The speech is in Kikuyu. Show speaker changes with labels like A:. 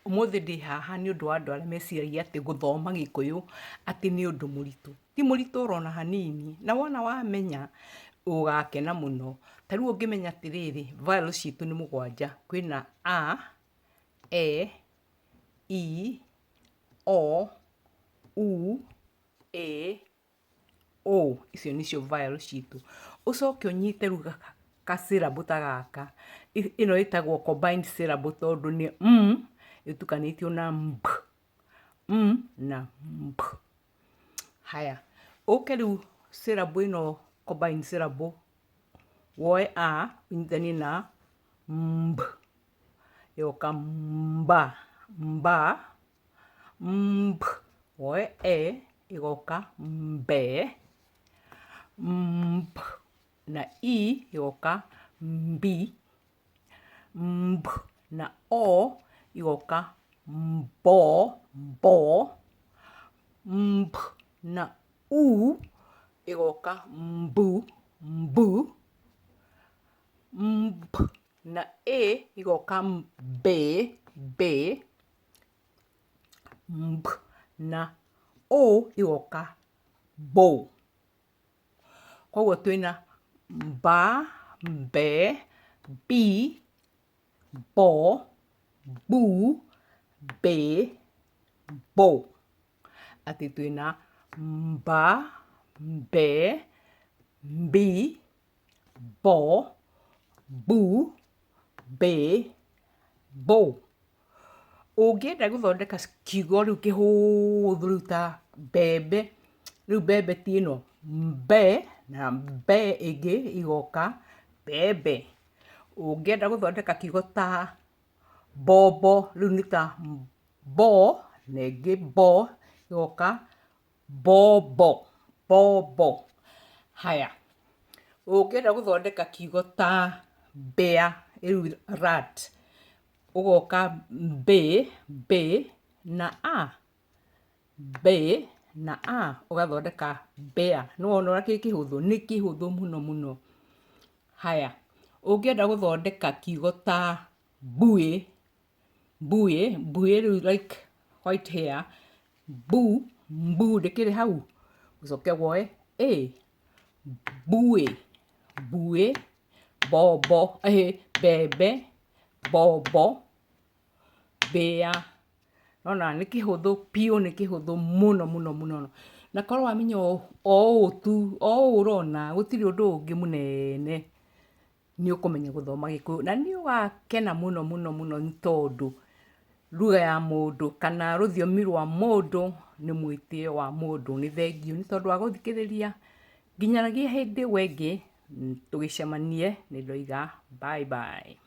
A: Umuthi ndi haha ni undu wa andu aria meciragia ati guthoma Gikuyu ati ni undu muritu. Ti muritu urona hanini. Na wona wamenya ugakena muno. Tariu ungimenya atiriri, vowel citu ni mugwanja. Kwina a, e, I, o, u, e, o. Icio nicio vowel citu. Ucoke unyite riu ka syllable ta gaka. Ino itagwo combined syllable tondu ni itukanitio na mb. Na mb. Haya. Uke riu syllable ino combined syllable woe a unyitanie na mb. Yoka mba. Mba. Mb. Woe e igoka mbe. Mb. Na I igoka mbi. Mb. Na o igoka mbo. Mbo. Mb. Na u igoka mbu. Mbu. Mb. Na e igoka mbe. Be. Mb. Na o igoka bo. Koguo twina mba, mbe, bi, bo, bu, be, bo. Ati twina mba, mbe, bi, bo, bu, be, bo. Ungienda guthondeka kiugo riu kihuthu riu ta mbembe, riu mbembe ti ino mbe na mbe ingi igoka mbembe. Ungienda guthondeka kiugo ta mbombo, riu ni ta mbo na ingi bo igoka mbombo. Mbombo. Haya. Ungienda guthondeka kiugo ta mbea, riu rat, ugoka mbi, mbi na a. Mbi na a ugathondeka mbea. Niwona uria ki kihuthu? Ni kihuthu muno muno. Haya. Ungienda guthondeka kiugo ta mbui, mbui, mbui riu like white hair, mbu, mbu ndikiri hau. Ucoke woe a. Mbui. Mbui. Mbombo. Mbembe. Mbombo. Mbea. Nona ni kihuthu piu, ni kihuthu muno muno muno. Na korwo wamenya o tu, o urona gutiri undu ungi munene ni ukumenya guthoma Gikuyu na ni ugakena muno muno muno ni tondu lugha ya mundu kana ruthiomi rwa mundu ni mwitio wa mundu. Ni thengiu ni tondu wa guthikiriria. Nginyanagia hindi wengi tugicemanie ni ndoiga bye bye.